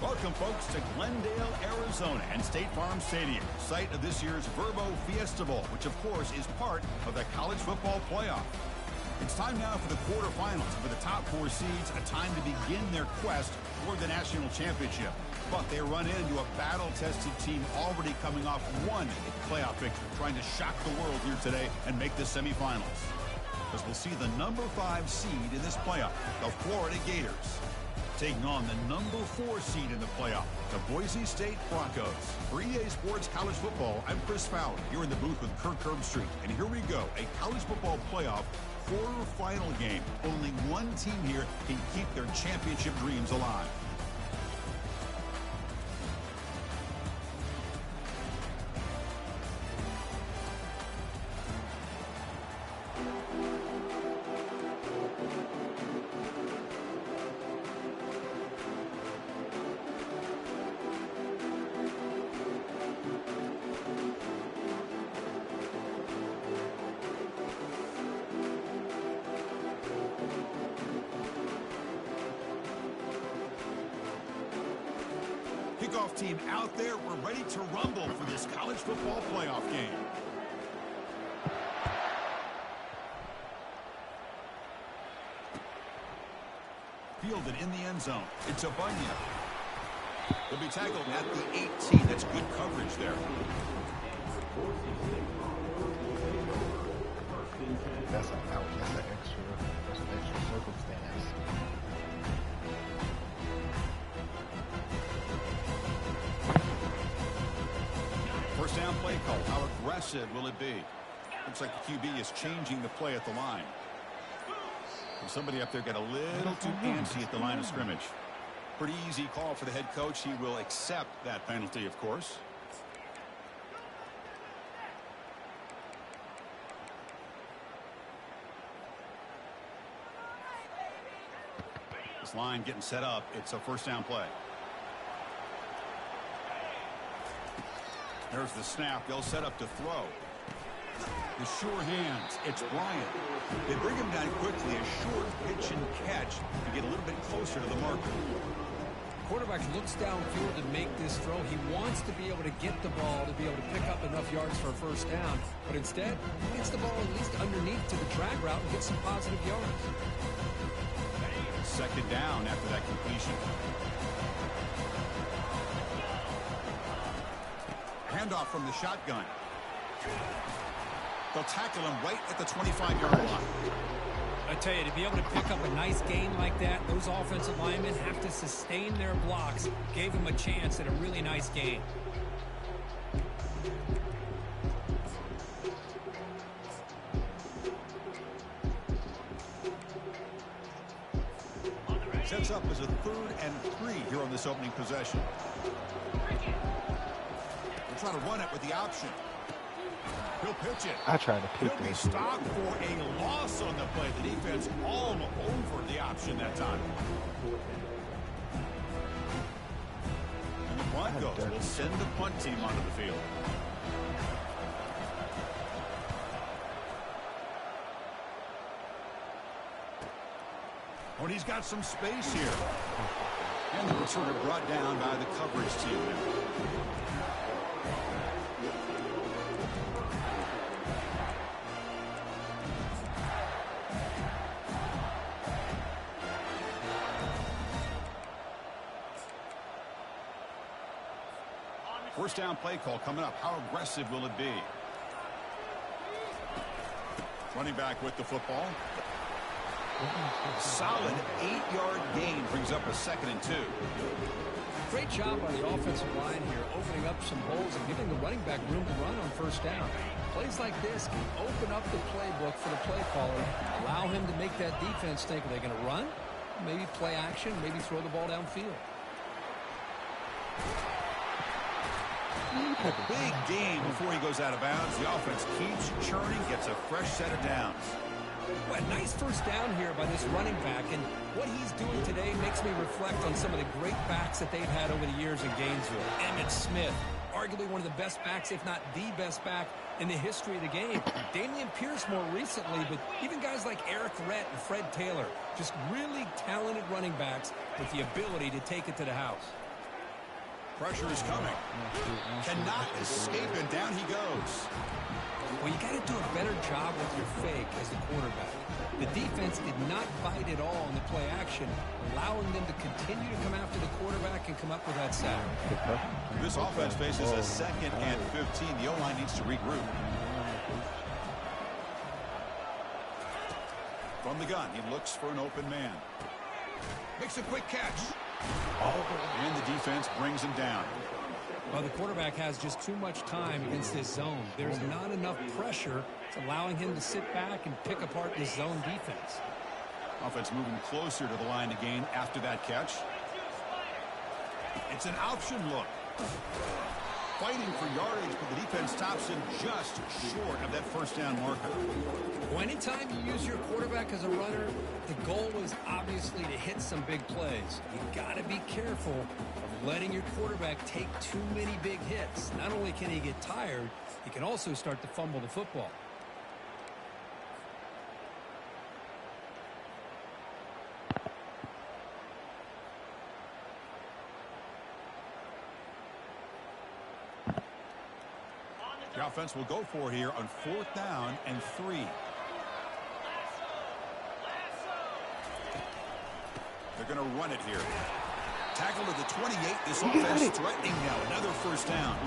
Welcome, folks, to Glendale, Arizona, and State Farm Stadium, site of this year's Verbo Fiesta Bowl, which, of course, is part of the college football playoff. It's time now for the quarterfinals. For the top 4 seeds, a time to begin their quest toward the national championship. But they run into a battle-tested team already coming off one playoff victory, trying to shock the world here today and make the semifinals. As we'll see the number 5 seed in this playoff, the Florida Gators, taking on the number 4 seed in the playoff, the Boise State Broncos. For EA Sports College Football, I'm Chris Fowler, here in the booth with Kirk Herbstreit. And here we go, a college football playoff quarterfinal game. Only one team here can keep their championship dreams alive. Kickoff team out there. We're ready to rumble for this college football playoff game. Fielded in the end zone. It's a Bunya. Will be tackled at the 18. That's good coverage there. That's an out. That's an extra circumstance. First down play call. How aggressive will it be? Looks like the QB is changing the play at the line. And somebody up there got a little too antsy at the line of scrimmage. Pretty easy call for the head coach. He will accept that penalty, of course. This line getting set up. It's a first down play. There's the snap. They'll set up to throw. The sure hands. It's Bryant. They bring him down quickly. A short pitch and catch to get a little bit closer to the marker. Quarterback looks downfield to make this throw. He wants to be able to get the ball to be able to pick up enough yards for a first down. But instead, he gets the ball at least underneath to the drag route and gets some positive yards. Second down after that completion. Handoff from the shotgun. They'll tackle him right at the 25-yard line. I tell you, to be able to pick up a nice gain like that, those offensive linemen have to sustain their blocks. Gave him a chance at a really nice gain. Sets up as a 3rd and 3 here on this opening possession. They'll try to run it with the option. He'll pitch it. I tried to pick He'll be this. stopped for a loss on the play. The defense all over the option that time. And the Broncos will send the punt team onto the field. Oh, and he's got some space here. And the returner brought down by the coverage team. First down play call coming up. How aggressive will it be? Running back with the football. Solid 8-yard gain brings up a 2nd and 2. Great job by the offensive line here, opening up some holes and giving the running back room to run on first down. Plays like this can open up the playbook for the play caller, allow him to make that defense think, are they going to run? Maybe play action, maybe throw the ball downfield. Big gain before he goes out of bounds. The offense keeps churning, gets a fresh set of downs. Well, a nice first down here by this running back, and what he's doing today makes me reflect on some of the great backs that they've had over the years in Gainesville. Emmitt Smith, arguably one of the best backs, if not the best back in the history of the game. Damian Pierce more recently, but even guys like Eric Rhett and Fred Taylor, just really talented running backs with the ability to take it to the house. Pressure is coming. Cannot escape, and down he goes. Well, you got to do a better job with your fake as the quarterback. The defense did not bite at all in the play action, allowing them to continue to come after the quarterback and come up with that sack. This offense faces a 2nd and 15. The O-line needs to regroup. From the gun, he looks for an open man. Makes a quick catch. And the defense brings him down. Well, the quarterback has just too much time against this zone. There's not enough pressure. It's allowing him to sit back and pick apart this zone defense. Offense moving closer to the line to gain after that catch. It's an option look. Fighting for yardage, but the defense stops him just short of that first down marker. Well, anytime you use your quarterback as a runner, the goal is obviously to hit some big plays. You got to be careful of letting your quarterback take too many big hits. Not only can he get tired, he can also start to fumble the football. The offense will go for it here on 4th down and 3. They're going to run it here. Tackle to the 28. This offense threatening now. Another first down.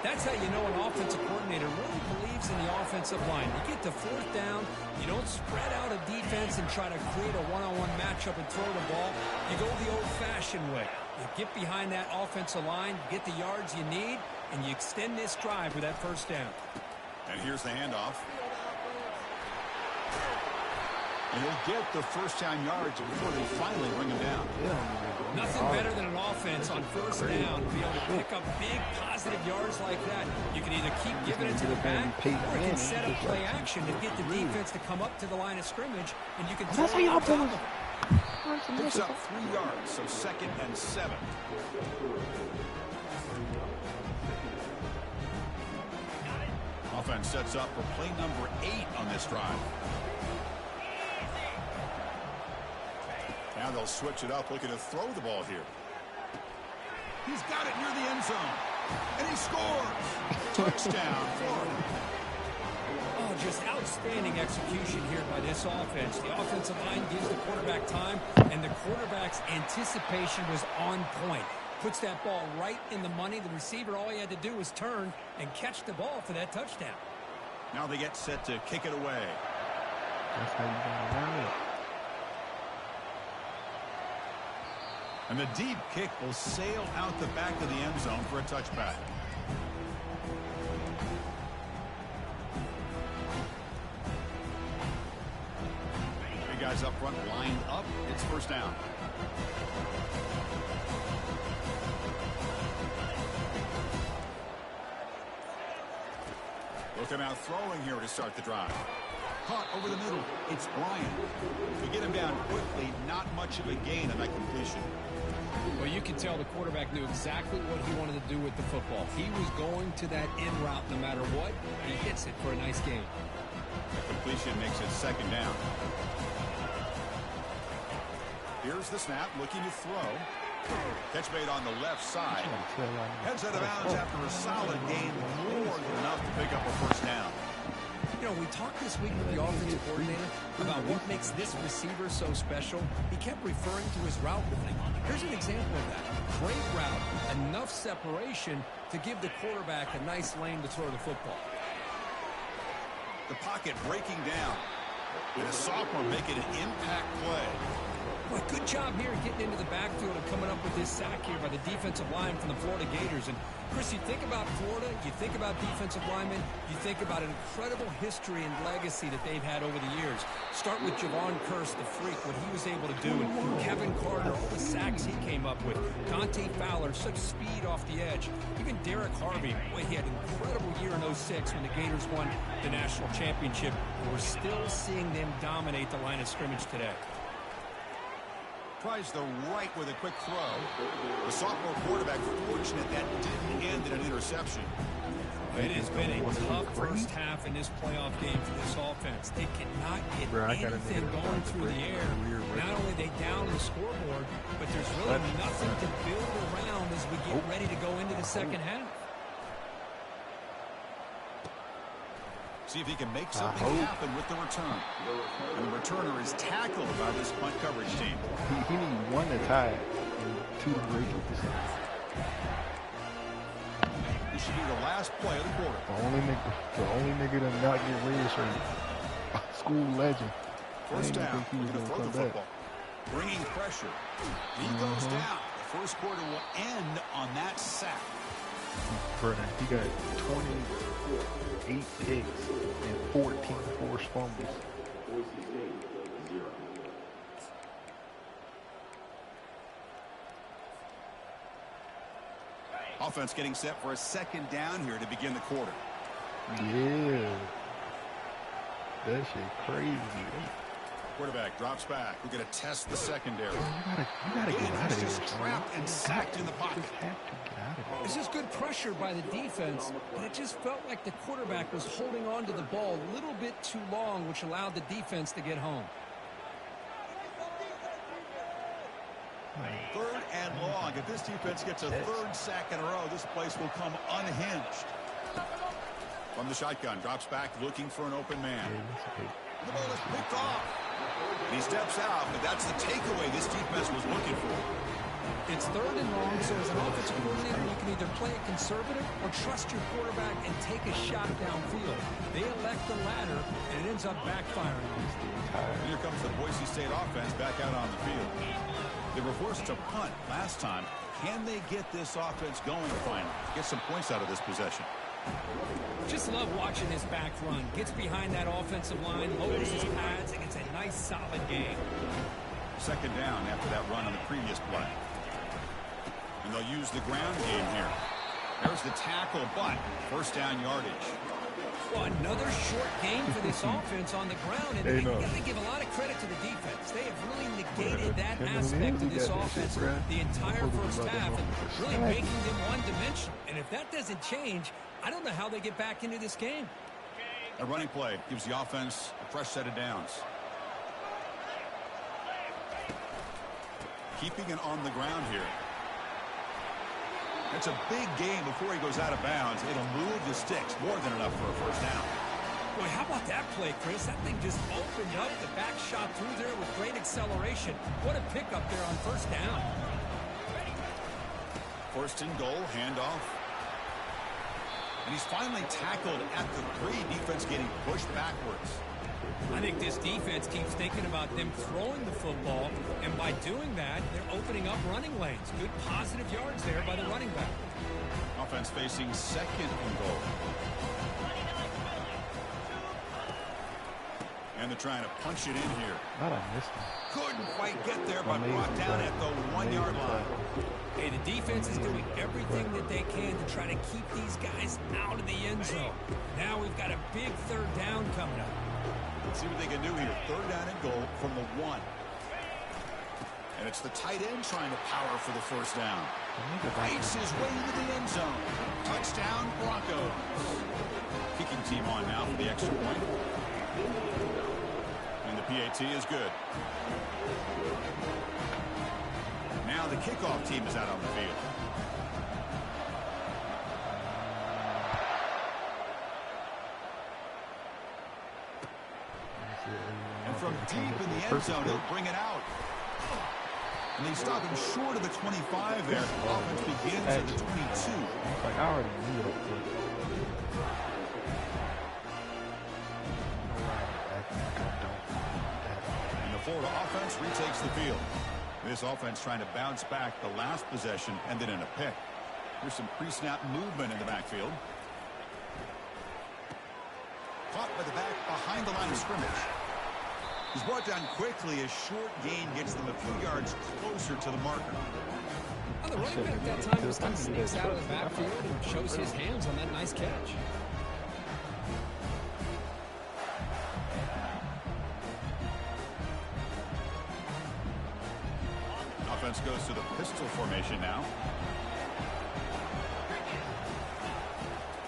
That's how you know an offensive coordinator really believes in the offensive line. You get to 4th down, you don't spread out a defense and try to create a one-on-one matchup and throw the ball. You go the old-fashioned way. You get behind that offensive line, get the yards you need, and you extend this drive with that first down. And here's the handoff. And he'll get the first down yards before they finally bring him down. Nothing better than an offense on 1st down to be able to pick up big positive yards like that. You can either keep giving it to the back, or you can set up play action to get the defense to come up to the line of scrimmage, and you can throw it on top of it. Picks up 3 yards, so 2nd and 7. Offense sets up for play number 8 on this drive. Now they'll switch it up, looking to throw the ball here. He's got it near the end zone. And he scores! Touchdown, Florida. Oh, just outstanding execution here by this offense. The offensive line gives the quarterback time, and the quarterback's anticipation was on point. Puts that ball right in the money. The receiver, all he had to do was turn and catch the ball for that touchdown. Now they get set to kick it away. That's how you got around it. And the deep kick will sail out the back of the end zone for a touchback. Three guys up front lined up. It's first down. Looking out throwing here to start the drive. Caught over the middle. It's Bryant. To get him down quickly, not much of a gain on that completion. Well, you can tell the quarterback knew exactly what he wanted to do with the football. He was going to that in route no matter what. He hits it for a nice gain. The completion makes it second down. Here's the snap, looking to throw. Catch made on the left side. Heads out of bounds after a solid gain, more than enough to pick up a first down. You know, we talked this week with the offensive coordinator about what makes this receiver so special. He kept referring to his route running. Here's an example of that. Great route, enough separation to give the quarterback a nice lane to throw the football. The pocket breaking down. With a sophomore making an impact play. Boy, good job here getting into the backfield and coming up with this sack here by the defensive line from the Florida Gators. And, Chris, you think about Florida, you think about defensive linemen, you think about an incredible history and legacy that they've had over the years. Start with Javon Kearse, the freak, what he was able to do. And Kevin Carter, all the sacks he came up with. Dante Fowler, such speed off the edge. Even Derek Harvey, boy, he had an incredible year in 06 when the Gators won the national championship. And we're still seeing them dominate the line of scrimmage today. Tries the right with a quick throw. The sophomore quarterback fortunate that didn't end in an interception. It has been a tough first half in this playoff game for this offense. They cannot get anything going through the air. Not only Boy, they down the scoreboard, but there's really nothing to build around as we get ready to go into the second half. See if he can make something happen with the return. And the returner is tackled by this punt coverage team. He needs 1 to tie it and 2 to break it. This should be the last play of the quarter. The only nigga to not get red shirt. School legend. First down, going to throw the football. Bringing pressure. He goes down. The first quarter will end on that sack. He got 28 picks and 14 forced fumbles. Offense getting set for a second down here to begin the quarter. Yeah. That shit crazy. Quarterback drops back. We're going to test the secondary. You gotta get out of there. Just trapped and sacked in the pocket. You have to get out of there. This is good pressure by the defense, but it just felt like the quarterback was holding on to the ball a little bit too long, which allowed the defense to get home. Third and long. If this defense gets a third sack in a row, this place will come unhinged. From the shotgun, drops back looking for an open man. The ball is picked off. He steps out, but that's the takeaway this defense was looking for. It's third and long, so as an offensive coordinator, you can either play it conservative or trust your quarterback and take a shot downfield. They elect the latter, and it ends up backfiring. And here comes the Boise State offense back out on the field. They were forced to punt last time. Can they get this offense going finally? Get some points out of this possession. Just love watching this back run. Gets behind that offensive line, lowers his pads, and gets a nice, solid game. Second down after that run on the previous play. And they'll use the ground game here. There's the tackle, but first down yardage. Well, another short game for this offense on the ground, and you got to give a lot of credit to the defense. They have really negated that aspect of this offense the entire first half, and really making them one-dimensional. And if that doesn't change, I don't know how they get back into this game. A running play gives the offense a fresh set of downs. Keeping it on the ground here. It's a big game before he goes out of bounds. It'll move the sticks more than enough for a first down. Boy, how about that play, Chris? That thing just opened up. The back shot through there with great acceleration. What a pickup there on first down. First and goal, handoff. And he's finally tackled at the 3. Defense getting pushed backwards. I think this defense keeps thinking about them throwing the football, and by doing that, they're opening up running lanes. Good positive yards there by the running back. Offense facing second and goal. And they're trying to punch it in here. Couldn't quite get there, but brought down at the 1-yard line. Hey, the defense is doing everything that they can to try to keep these guys out of the end zone. Now we've got a big third down coming up. Let's see what they can do here. Third down and goal from the 1. And it's the tight end trying to power for the first down. Fights his way into the end zone. Touchdown, Broncos. Kicking team on now for the extra point. And the PAT is good. Now the kickoff team is out on the field. And from deep in the end zone, he'll bring it out. And they stop him short of the 25 there. Offense begins at the 22. Like, I already knew it. And the Florida offense retakes the field. This offense trying to bounce back the last possession, ended in a pick. Here's some pre-snap movement in the backfield. Caught by the back behind the line of scrimmage. He's brought down quickly. A short gain gets them a few yards closer to the marker. Well, the running back that time just kind of sneaks out of the backfield and shows his hands on that nice catch. Offense goes to the pistol formation now.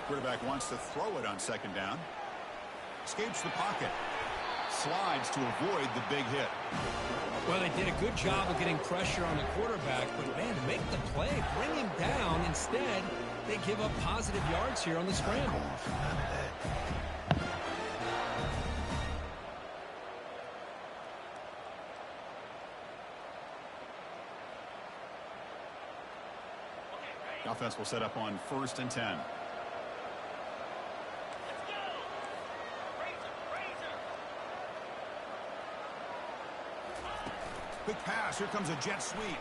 Quarterback wants to throw it on second down. Escapes the pocket. slides to avoid the big hit. Well, they did a good job of getting pressure on the quarterback, but, man, to make the play, bring him down. Instead, they give up positive yards here on the scramble. The offense will set up on 1st and 10. Quick pass. Here comes a jet sweep.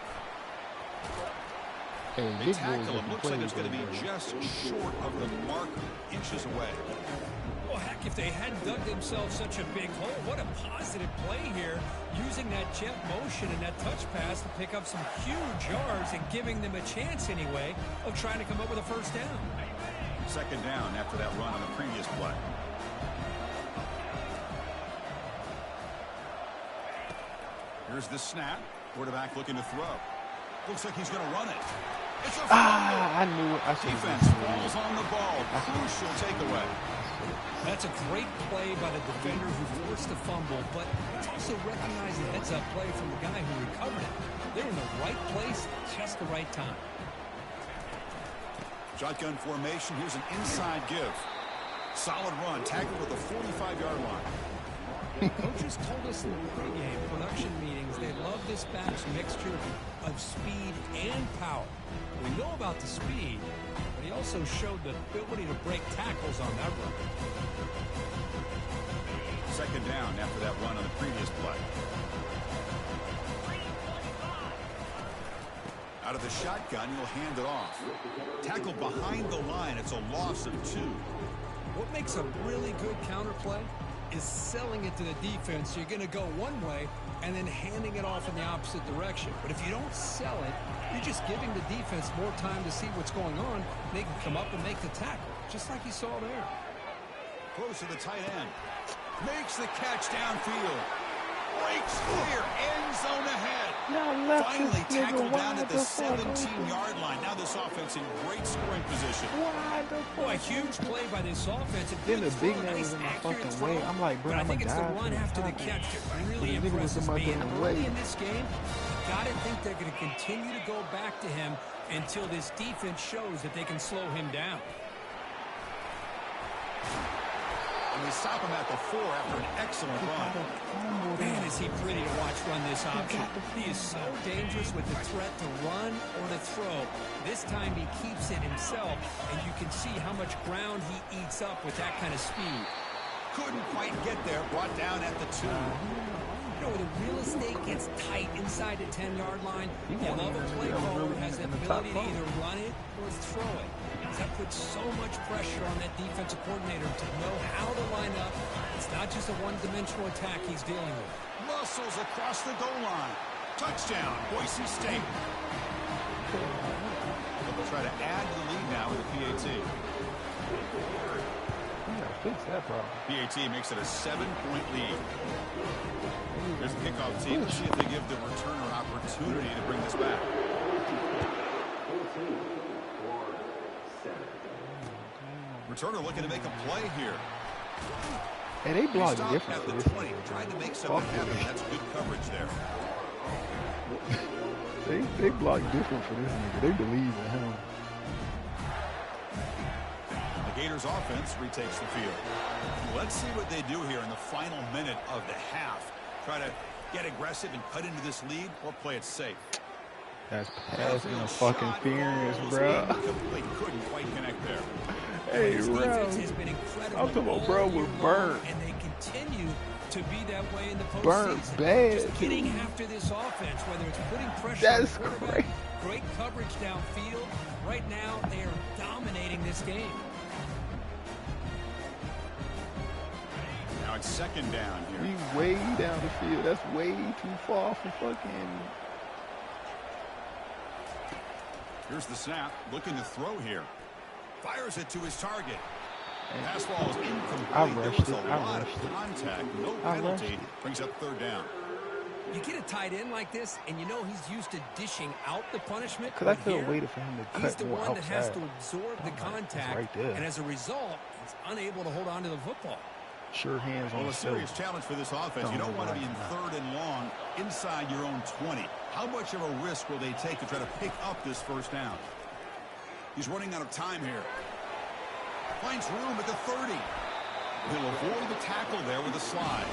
They tackle him. Looks like it's going to be just short of the marker, inches away. Well, heck, if they hadn't dug themselves such a big hole, what a positive play here, using that jet motion and that touch pass to pick up some huge yards and giving them a chance anyway of trying to come up with a first down. 2nd down after that run on the previous play. Here's the snap. Quarterback looking to throw. Looks like he's going to run it. It's a fumble. I knew it. I should Defense falls on the ball. Crucial takeaway. That's a great play by the defender who forced the fumble, but it's also recognized the heads-up play from the guy who recovered it. They're in the right place, just the right time. Shotgun formation. Here's an inside give. Solid run. Tackled at the 45-yard line. Coaches told us in the pregame production meetings they love this back's mixture of speed and power. We know about the speed, but he also showed the ability to break tackles on that run. 2nd down after that run on the previous play. Out of the shotgun, he'll hand it off. Tackled behind the line. It's a loss of 2. What makes a really good counter play is selling it to the defense. You're going to go one way and then handing it off in the opposite direction. But if you don't sell it, you're just giving the defense more time to see what's going on. They can come up and make the tackle, just like you saw there. Close to the tight end. Makes the catch downfield. Breaks clear. End zone ahead. Finally tackled down at the 17-yard line. Now this offense in great scoring position. Boy, a huge play by this offense. Then the big man was in my fucking way. I'm like, bro, I think it's the run after the catch that really impresses me. And early in this game, you got to think they're going to continue to go back to him until this defense shows that they can slow him down. And they stop him at the 4 after an excellent run. Man, is he pretty to watch run this option. He is so dangerous with the threat to run or to throw. This time he keeps it himself, and you can see how much ground he eats up with that kind of speed. Couldn't quite get there. Brought down at the 2. You know, the real estate gets tight inside the 10-yard line. You love a play caller who has the ability to either run it or throw it. That puts so much pressure on that defensive coordinator to know how to line up. It's not just a one-dimensional attack he's dealing with. Muscles across the goal line. Touchdown, Boise State. They'll try to add to the lead now with the PAT. Fix that problem. PAT makes it a 7-point lead. There's the kickoff team. Let's see if they give the returner opportunity to bring this back. Returner looking to make a play here. Hey, they block different. At the 20, trying to make something happen. That's good coverage there. they block different for this nigga. They believe in him. The Gators offense retakes the field. Let's see what they do here in the final minute of the half. Try to get aggressive and cut into this lead or play it safe. That's pass interference, bro. Couldn't quite connect there. Hey, bro. I'm talking about bro with burnt. And they continue to be that way in the postseason. Burnt bad. Just getting after this offense, whether it's putting pressure That's on the quarterback, great coverage downfield. Right now, they are dominating this game. Now it's 2nd down here. He's way down the field. That's way too far for fucking. Here's the snap. Looking to throw here. Fires it to his target. Pass ball is incomplete. There was a lot of contact. No penalty. Brings up 3rd down. You get a tight end like this, and you know he's used to dishing out the punishment. Because I feel waiting for him to cut he's the more one that has outside. to absorb the contact, right there. and as a result, he's unable to hold on to the football. sure hands on Well, a the shoulder. serious challenge for this offense. You don't want to be in 3rd and long inside your own 20. How much of a risk will they take to try to pick up this first down? He's running out of time here. Finds room at the 30. He'll avoid the tackle there with a slide.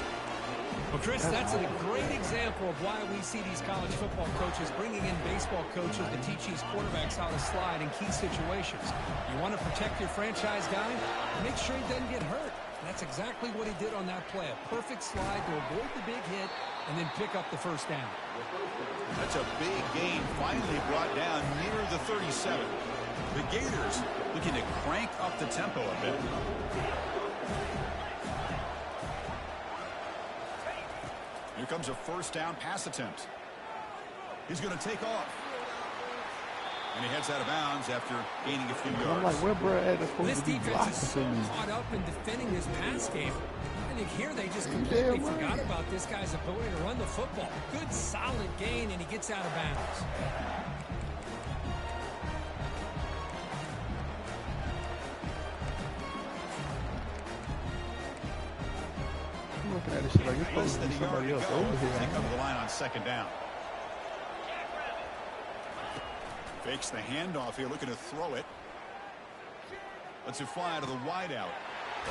Well, Chris, that's a great example of why we see these college football coaches bringing in baseball coaches to teach these quarterbacks how to slide in key situations. You want to protect your franchise guy? Make sure he doesn't get hurt. That's exactly what he did on that play. A perfect slide to avoid the big hit and then pick up the first down. That's a big gain finally brought down near the 37. The Gators looking to crank up the tempo a bit. Here comes a first down pass attempt. He's going to take off. And he heads out of bounds after gaining a few yards. I'm like, where Brad is supposed This to be defense is so blocking me? caught up in defending this pass game. I think here they just completely forgot about this guy's ability to run the football. Good, solid gain, and he gets out of bounds. I'm looking at this shit like it's supposed to be somebody else over here. Take up the line on 2nd down. Fakes the handoff here, looking to throw it. Lets it fly out of the wideout.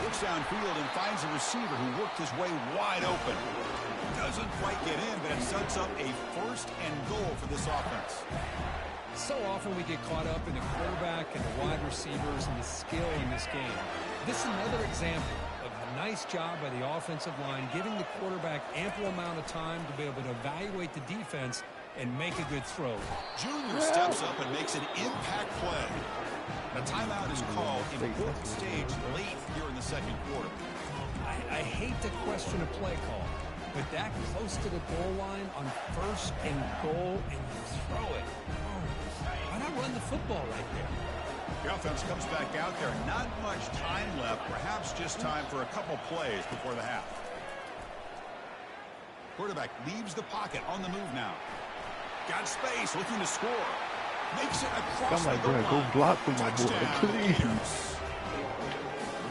Looks downfield and finds a receiver who worked his way wide open. Doesn't quite get in, but it sets up a 1st and goal for this offense. So often we get caught up in the quarterback and the wide receivers and the skill in this game. This is another example of a nice job by the offensive line, giving the quarterback ample amount of time to be able to evaluate the defense and make a good throw. Junior steps up and makes an impact play. A timeout is called in important stage late here in the 2nd quarter. I hate to question a play call, but that close to the goal line on 1st and goal and you throw it. Why not run the football right there? The offense comes back out there. Not much time left. Perhaps just time for a couple plays before the half. Quarterback leaves the pocket on the move now. Got space, looking to score. Makes it across the goal line. Go block for my boy, Touchdown, please. Gators.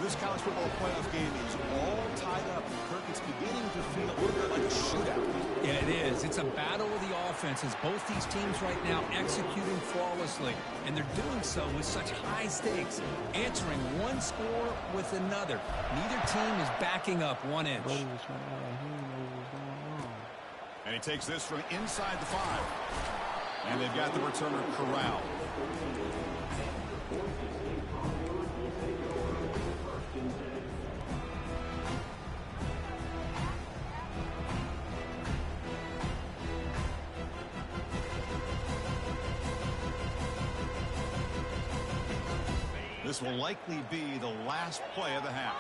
This college football playoff game is all tied up. Kirk, it's beginning to feel a little bit like a shootout. Yeah, it is. It's a battle of the offenses. Both these teams right now executing flawlessly, and they're doing so with such high stakes, answering one score with another. Neither team is backing up 1 inch. And he takes this from inside the 5. And they've got the returner corralled. This will likely be the last play of the half.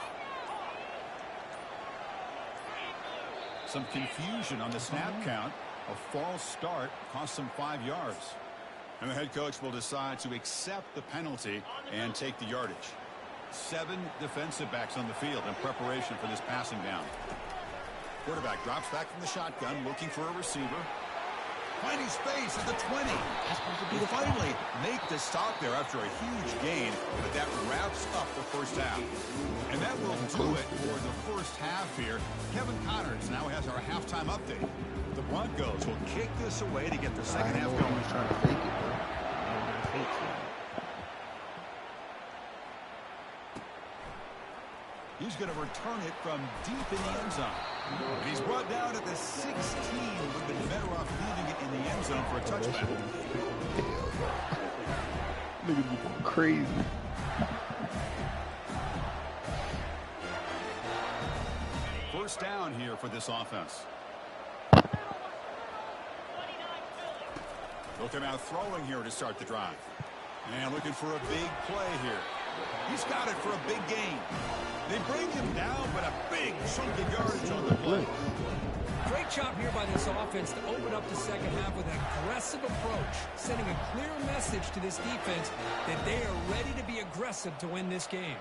Some confusion on the snap count. A false start cost them 5 yards. And the head coach will decide to accept the penalty and take the yardage. 7 defensive backs on the field in preparation for this passing down. Quarterback drops back from the shotgun, looking for a receiver. Finding space at the 20. They finally make the stop there after a huge gain, but that wraps up the first half. And that will do it for the first half here. Kevin Connors now has our halftime update. The Broncos will kick this away to get the second half going. He's trying to fake it, bro. I'm fake it. He's going to return it from deep in the end zone. And he's brought down at the 16. Would have been better off leaving it in the end zone for a touchback. Niggas be going crazy. First down here for this offense. Looking out throwing here to start the drive. And looking for a big play here. He's got it for a big gain. They bring him down, but a big chunk of yardage on the play. Great job here by this offense to open up the second half with an aggressive approach, sending a clear message to this defense that they are ready to be aggressive to win this game.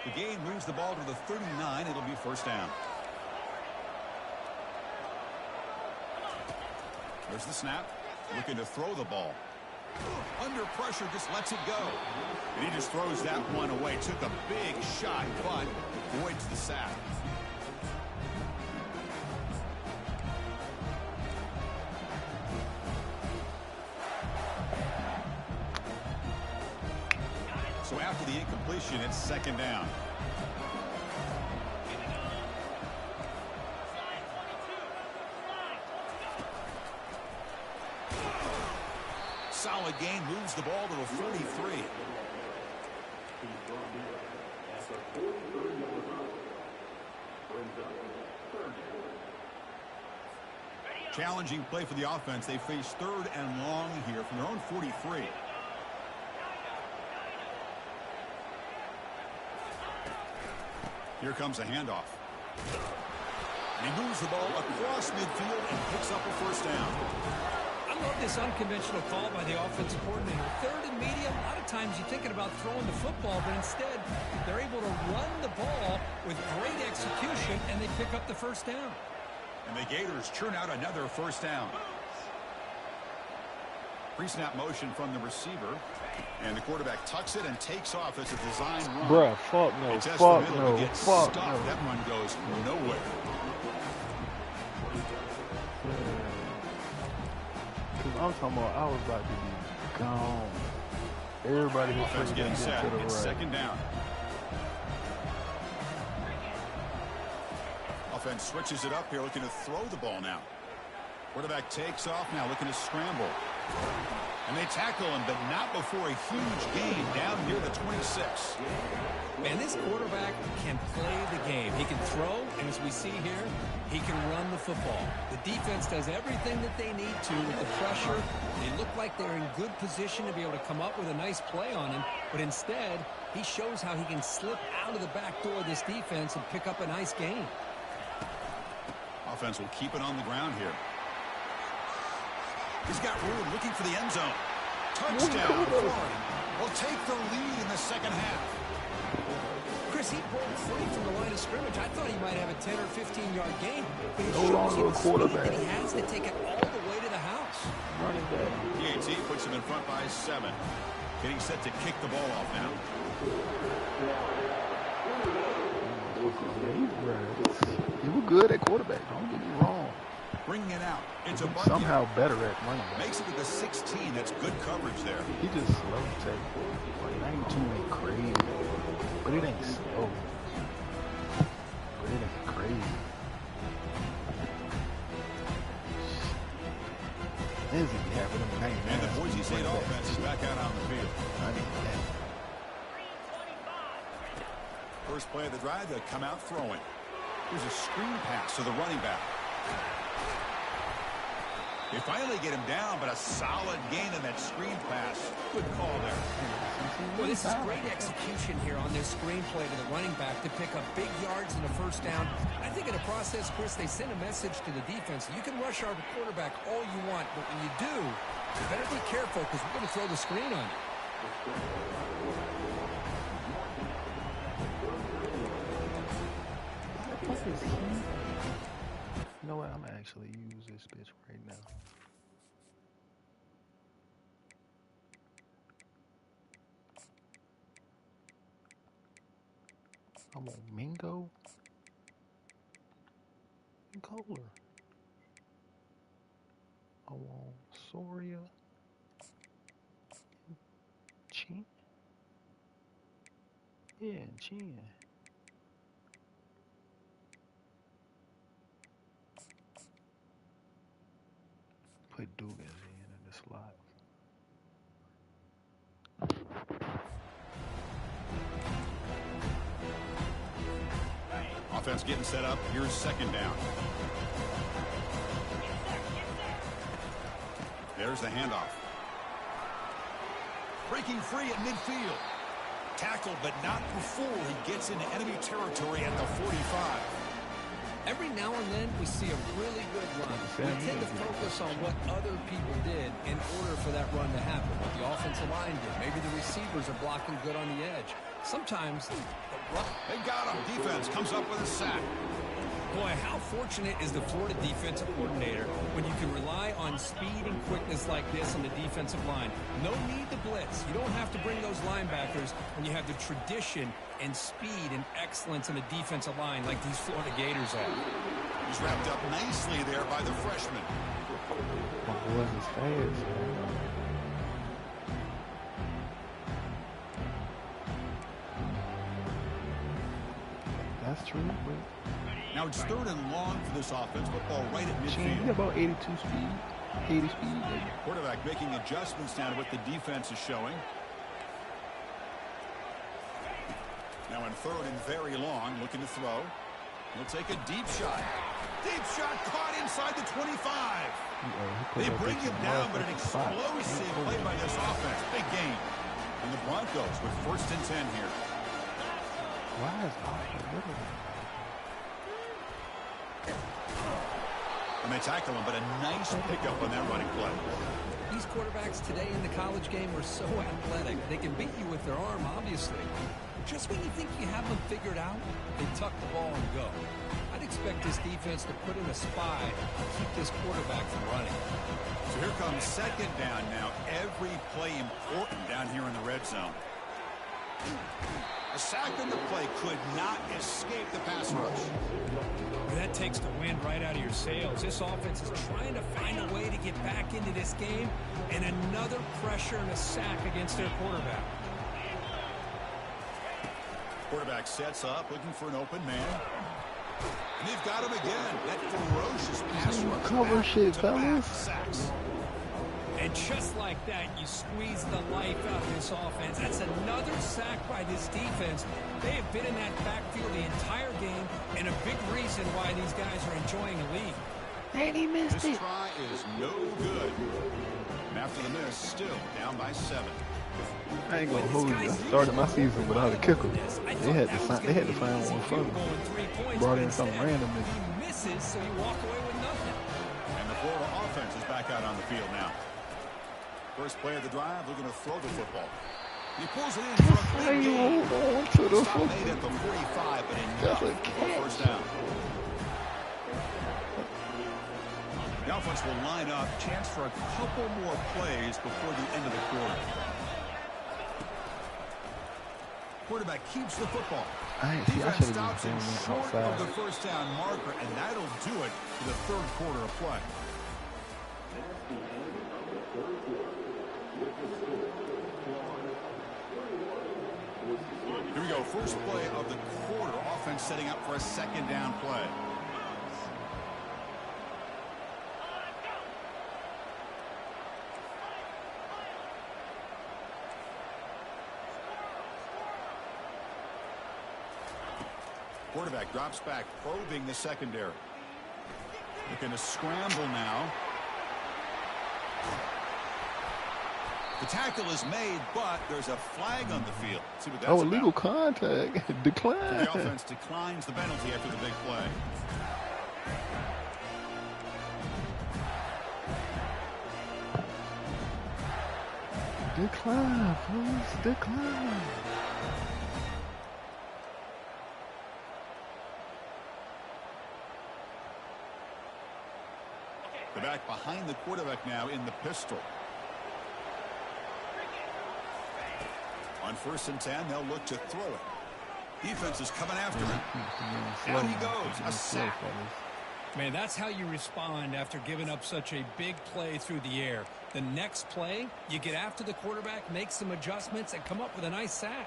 The gain moves the ball to the 39. It'll be first down. There's the snap. Looking to throw the ball. Under pressure, just lets it go. And he just throws that one away. Took a big shot, but avoids the sack. So after the incompletion, it's second down. Solid gain, moves the ball to the 43. Challenging play for the offense. They face third and long here from their own 43. Here comes a handoff. And he moves the ball across midfield and picks up a first down. I love this unconventional call by the offensive coordinator. Third and medium, a lot of times you're thinking about throwing the football, but instead they're able to run the ball with great execution, and they pick up the first down. And the Gators churn out another first down. Pre-snap motion from the receiver. And the quarterback tucks it and takes off as a design run. Bruh, fuck no, fuck no, fuck no. That run goes nowhere. I'm talking about I was about to be gone. Everybody who's Offense getting set. It's second down. Offense switches it up here, looking to throw the ball now. Quarterback takes off now, looking to scramble. And they tackle him, but not before a huge gain down near the 26. Man, this quarterback can play the game. He can throw, and as we see here, he can run the football. The defense does everything that they need to with the pressure. They look like they're in good position to be able to come up with a nice play on him, but instead, he shows how he can slip out of the back door of this defense and pick up a nice gain. Offense will keep it on the ground here. He's got room, looking for the end zone. Touchdown, Florida. Will take the lead in the second half. Chris, he broke free from the line of scrimmage. I thought he might have a 10 or 15-yard gain, but he shows you the speed that he has to take it all the way to the house. Running back. DAT puts him in front by 7. Getting set to kick the ball off now. He was good at quarterback, don't get me wrong. Bringing it out. It's a bucket. Somehow better at running back. Makes it to the 16. That's good coverage there. He just slow take. Like 92 ain't crazy, but it ain't slow. But it ain't crazy. Lindsay having him 99. And the Boise State offense is back out on the field. First play of the drive, they'll come out throwing. Here's a screen pass to the running back. They finally get him down, but a solid gain in that screen pass. Good call there. Well, this is great execution here on this screen play to the running back to pick up big yards and a first down. I think in the process, Chris, they send a message to the defense. You can rush our quarterback all you want, but when you do, you better be careful because we're going to throw the screen on you. You know what? I'm gonna actually use this bitch right now. I want Mingo and Kohler. I want Soria and Chin. Yeah, and Chin. Put Dugas in the slot. Offense getting set up. Here's second down. There's the handoff. Breaking free at midfield. Tackled, but not before he gets into enemy territory at the 45. Every now and then, we see a really good run. We tend to focus on what other people did in order for that run to happen. What the offensive line did. Maybe the receivers are blocking good on the edge. Sometimes, the run. They got him. Defense comes up with a sack. Boy, how fortunate is the Florida defensive coordinator when you can rely on speed and quickness like this on the defensive line. No need to blitz. You don't have to bring those linebackers when you have the tradition and speed and excellence in the defensive line like these Florida Gators have. He's wrapped up nicely there by the freshman. My boy is fast, man. That's true, but Now it's 3rd and long for this offense. Football right at he midfield. about 82 speed, 80 speed. Maybe. Quarterback making adjustments now to what the defense is showing. Now in 3rd and very long, looking to throw. He'll take a deep shot. Deep shot caught inside the 25. They bring him down, but an explosive play by this offense. Big game. And the Broncos with 1st and 10 here. Why is that? And they tackle him, but a nice pickup on that running play. These quarterbacks today in the college game are so athletic. They can beat you with their arm, obviously. Just when you think you have them figured out, they tuck the ball and go. I'd expect this defense to put in a spy to keep this quarterback from running. So here comes 2nd down now. Every play important down here in the red zone. A sack on the play could not escape the pass rush. That takes the wind right out of your sails. This offense is trying to find a way to get back into this game, and another pressure and a sack against their quarterback. Quarterback sets up, looking for an open man. And they've got him again. That ferocious pass rush. Cover shit, fellas. Sacks. And just like that, you squeeze the life out of this offense. That's another sack by this defense. They have been in that backfield the entire game, and a big reason why these guys are enjoying the lead. And he missed This it. try is no good. And after the miss, still down by 7. I ain't gonna hold you. I started my season without a kicker. They had to find one for me. Brought in some random nigga. He misses, so you walk away with nothing. And the Florida offense is back out on the field now. First play of the drive, looking to throw the football. He pulls it in for a How big you gain. hold on to the Stop football? made at the 45, but enough That's a for a first down. The offense will line up. Chance for a couple more plays before the end of the quarter. Quarterback keeps the football. I Defense should have stops been him throwing short outside. of the first down marker, and that'll do it for the 3rd quarter of play. Here we go. First play of the quarter. Offense setting up for a 2nd down play. Quarterback drops back, probing the secondary. Looking to scramble now. The tackle is made, but there's a flag on the field. Let's see what that's Oh, about. illegal contact. Decline. The offense declines the penalty after the big play. Decline, please. Decline. The back behind the quarterback now in the pistol. On 1st and 10, they'll look to throw it. Defense is coming after him. Down he goes. A sack. Man, that's how you respond after giving up such a big play through the air. The next play, you get after the quarterback, make some adjustments, and come up with a nice sack.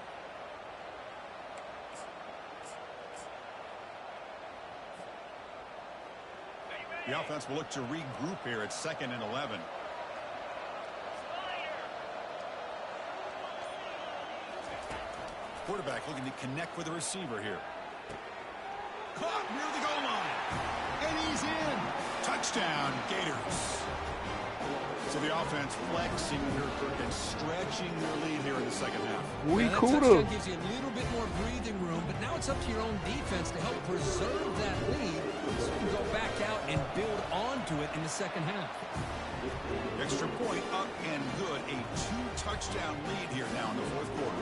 The offense will look to regroup here at 2nd and 11. Quarterback looking to connect with the receiver here. Caught near the goal line. And he's in. Touchdown, Gators. So the offense flexing here, Kirk, and stretching their lead here in the 2nd half. We That could touchdown have. gives you a little bit more breathing room, but now it's up to your own defense to help preserve that lead so you can go back out and build onto it in the 2nd half. Extra point up and good. A 2-touchdown lead here now in the 4th quarter.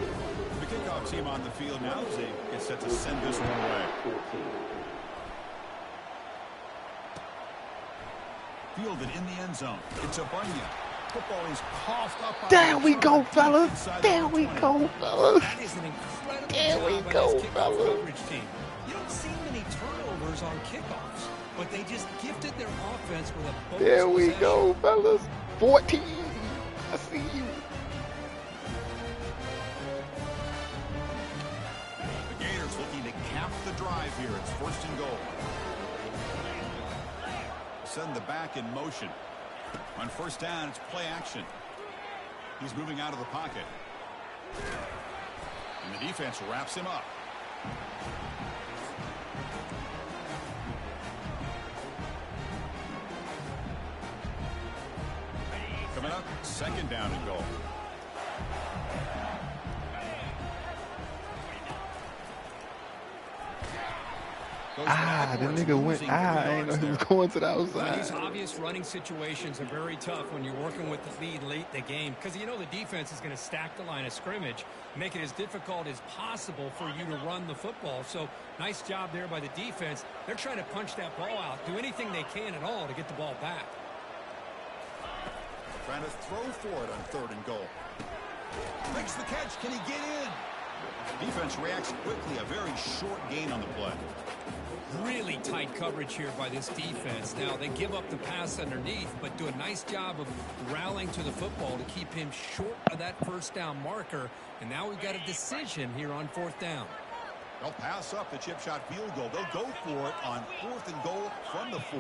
The kickoff team on the field now as they get set to send this one away. fielded in the end zone. It's a Bunya. Football is coughed up. There we go, fellas. There we go, fellas. That is an incredible There we job by go, this kickoff fellas. coverage team. You don't see many turnovers on kickoffs, but they just gifted their offense with a bonus There we possession. go, fellas. 14. I see you. The Gators looking to cap the drive here. It's 1st and goal. Send the back in motion. On 1st down, it's play action. He's moving out of the pocket. And the defense wraps him up. Coming up, 2nd down and goal. The nigga went. I ain't know he was going to the outside. These obvious running situations are very tough when you're working with the lead late in the game because you know the defense is going to stack the line of scrimmage, make it as difficult as possible for you to run the football. So nice job there by the defense. They're trying to punch that ball out, do anything they can at all to get the ball back. Trying to throw for it on 3rd and goal. Makes the catch. Can he get in? Defense reacts quickly. A very short gain on the play. Really tight coverage here by this defense. Now, they give up the pass underneath, but do a nice job of rallying to the football to keep him short of that 1st down marker. And now we've got a decision here on 4th down. They'll pass up the chip shot field goal. They'll go for it on 4th and goal from the 4.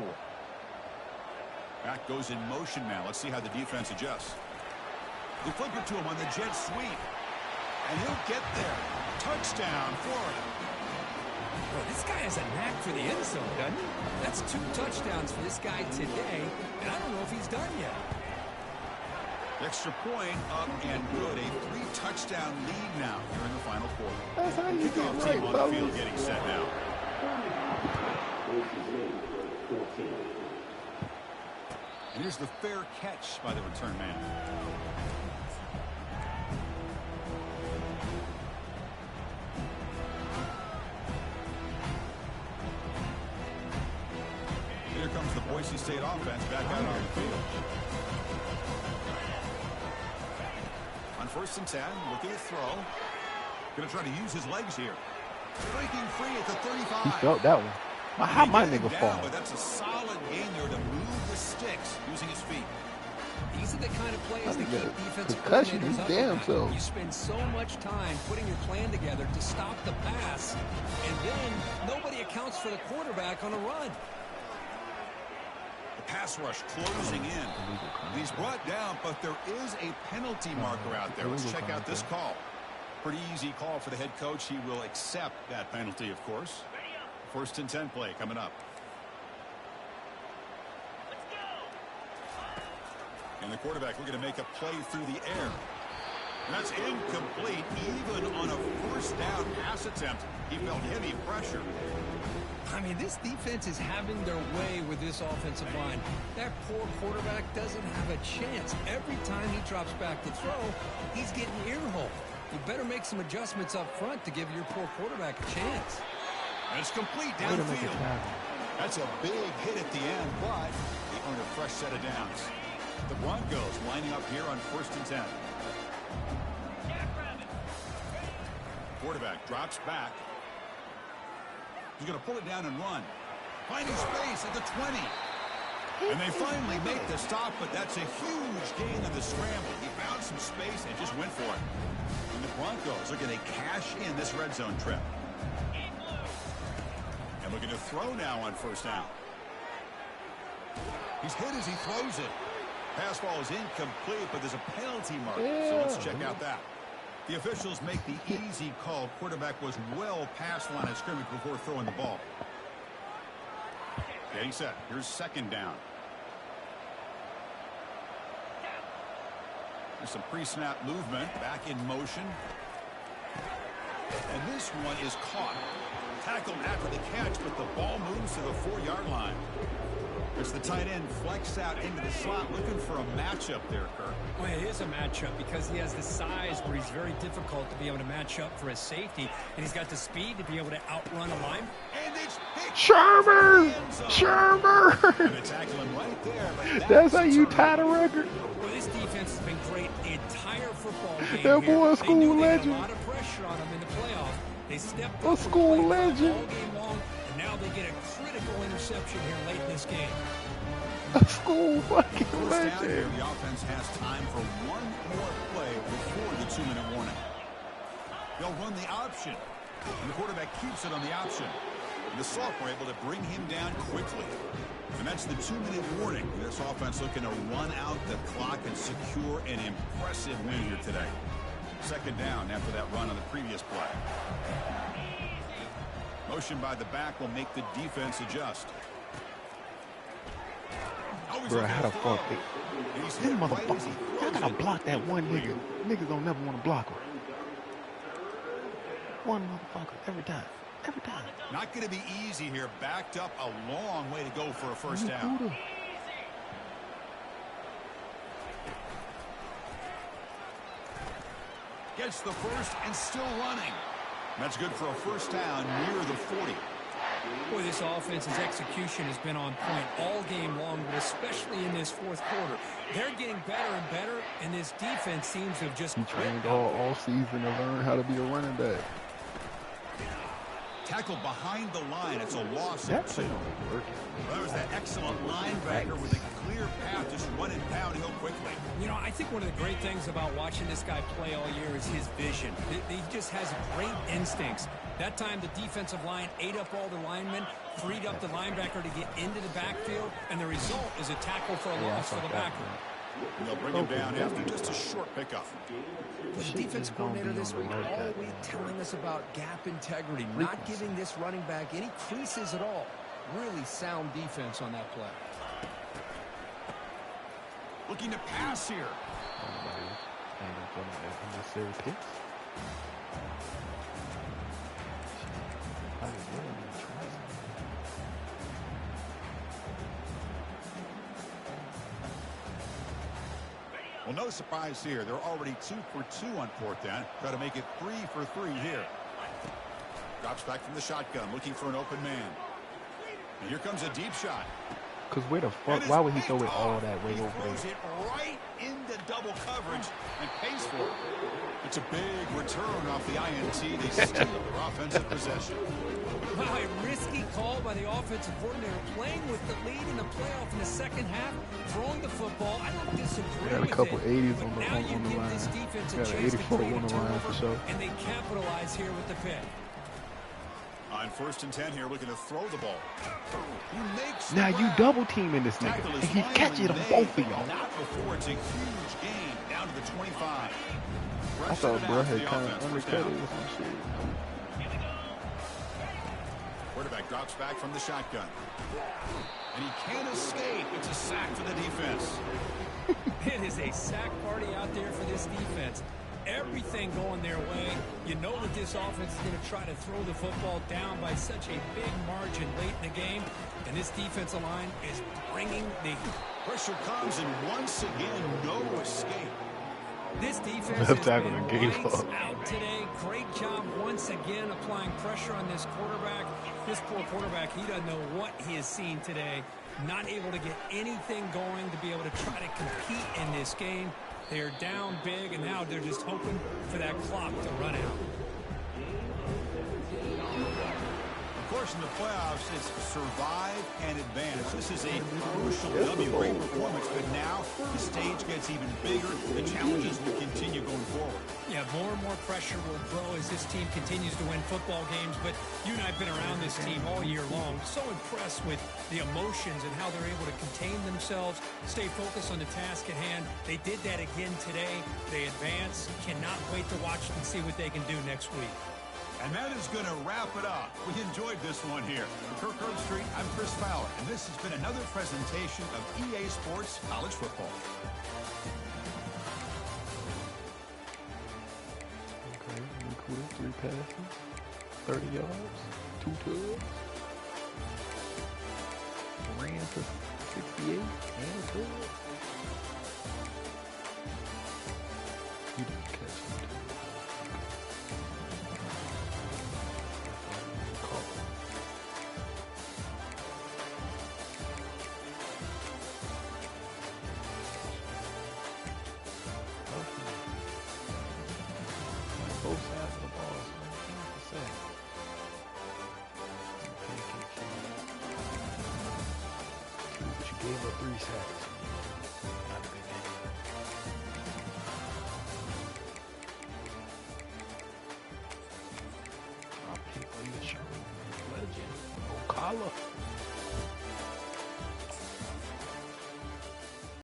Back goes in motion now. Let's see how the defense adjusts. They flip it to him on the jet sweep. And he'll get there. Touchdown, Florida. Well, this guy has a knack for the end zone, doesn't he? That's 2 touchdowns for this guy today, and I don't know if he's done yet. Extra point up and good. A 3-touchdown lead now here in the final quarter. That's how you Kickoff get right, team on the fellas. field getting set now. And here's the fair catch by the return man. Here comes the Boise State offense back out on the field. On 1st and 10, looking to throw. Going to try to use his legs here. Breaking free at the 35. He felt that one. How my nigga fall? But that's a solid gain there to move the sticks using his feet. These are the kind of plays that keep defensive concussion, coordinators up damn at night. so. You spend so much time putting your plan together to stop the pass, and then nobody accounts for the quarterback on a run. The pass rush closing in. He's brought down, but there is a penalty marker out there. Let's check out this call. Pretty easy call for the head coach. He will accept that penalty, of course. 1st and 10 play coming up. And the quarterback looking to make a play through the air. And that's incomplete. Even on a 1st down pass attempt, he felt heavy pressure. I mean, this defense is having their way with this offensive line. That poor quarterback doesn't have a chance. Every time he drops back to throw, he's getting ear-hole. You better make some adjustments up front to give your poor quarterback a chance. And it's complete downfield. That's a big hit at the end, but they earn a fresh set of downs. The Broncos lining up here on 1st and 10. Quarterback drops back. He's going to pull it down and run. Finding space at the 20. And they finally make the stop, but that's a huge gain in the scramble. He found some space and just went for it. And the Broncos are going to cash in this red zone trip. And looking to throw now on 1st down. He's hit as he throws it. Pass ball is incomplete, but there's a penalty mark. So let's check out that. The officials make the easy call. Quarterback was well past the line of scrimmage before throwing the ball. Getting set. Here's 2nd down. There's some pre-snap movement. Back in motion. And this one is caught. Tackled after the catch, but the ball moves to the 4-yard line. It's the tight end flexed out into the slot, looking for a matchup there, Kirk. Well, it is a matchup because he has the size where he's very difficult to be able to match up for his safety, and he's got the speed to be able to outrun a line. And it's picked Shermer! Shermer! And they tackle him right there, but That's how you tie the record. Well, this defense has been great the entire football game That here. boy a They school knew they had legend. a lot of pressure on them in the playoffs. They stepped A up school and played well legend. all game long, and now they get a critical interception here late in this game. A school fucking first down here, legend. the offense has time for one more play before the 2-minute warning. They'll run the option, and the quarterback keeps it on the option. And the sophomore able to bring him down quickly. And that's the 2-minute warning. This offense looking to run out the clock and secure an impressive win here today. Second down after that run on the previous play. Motion by the back will make the defense adjust. Bro, how the fuck them motherfuckers, y'all gotta block that one nigga. Niggas don't never want to block him. One motherfucker every time. Every time. Not going to be easy here. Backed up a long way to go for a first down. Gets the first and still running. That's good for a first down near the 40. Boy, this offense's execution has been on point all game long, but especially in this fourth quarter. They're getting better and better, and this defense seems to have just He trained all season to learn how to be a running back. Tackle behind the line. It's a loss That of play 2. don't work. Well, that was that excellent linebacker with a clear path, just running downhill quickly. You know, I think one of the great things about watching this guy play all year is his vision. He just has great instincts. That time, the defensive line ate up all the linemen, freed up the linebacker to get into the backfield, and the result is a tackle for a loss for the backer. And they'll bring him down after just a short pickup. The defense coordinator this week all week telling us about gap integrity, not giving this running back any creases at all. Really sound defense on that play. Looking to pass here. Well, no surprise here. They're already 2 for 2 on fourth down. Try to make it 3 for 3 here. Drops back from the shotgun, looking for an open man. And here comes a deep shot. Cause where the fuck? Why would he throw it all that way over Throws there? it right into double coverage and pays for it. It's a big return off the INT. They steal their offensive possession. Wow, a risky call by the offensive coordinator, playing with the lead in the playoff in the second half, throwing the football. I don't disagree Got a with couple it, 80s but on the now you give line. this defense a Got an chance to 84 create on a the line turnover, for sure. and they capitalize here with the pick. On first and 10 here, looking to throw the ball. He makes Now you grab. double teaming this nigga, Tackle and is he finally catch it on made, both of but y'all. Not before it's a huge gain down to the 25. I thought Pressure bro down for had the kind offense. of First undercut down. it or some shit. Quarterback drops back from the shotgun. And he can't escape. It's a sack for the defense. It is a sack party out there for this defense. Everything going their way. You know that this offense is going to try to throw the football down by such a big margin late in the game. And this defensive line is bringing the Pressure comes, and once again, no escape. This defense Left has tackle been and gave lights up. out today. Great job once again applying pressure on this quarterback. This poor quarterback, he doesn't know what he has seen today. Not able to get anything going to be able to try to compete in this game. They're down big, and now they're just hoping for that clock to run out. Of course, in the playoffs, it's survive and advance. This is a crucial W. Great performance, but now the stage gets even bigger. The challenges will continue going forward. Yeah, more and more pressure will grow as this team continues to win football games, but you and I have been around this team all year long. So impressed with the emotions and how they're able to contain themselves, stay focused on the task at hand. They did that again today. They advance. Cannot wait to watch and see what they can do next week. And that is going to wrap it up. We enjoyed this one here. For Kirk Street, I'm Chris Fowler, and this has been another presentation of EA Sports College Football. Okay, included 3 passes, 30 yards, 2 touchdowns. Ran for 68 and a touchdown. He didn't catch it. Gave up 3 sacks. Not a good game. I pick Leah Sherman, legend. Ocala.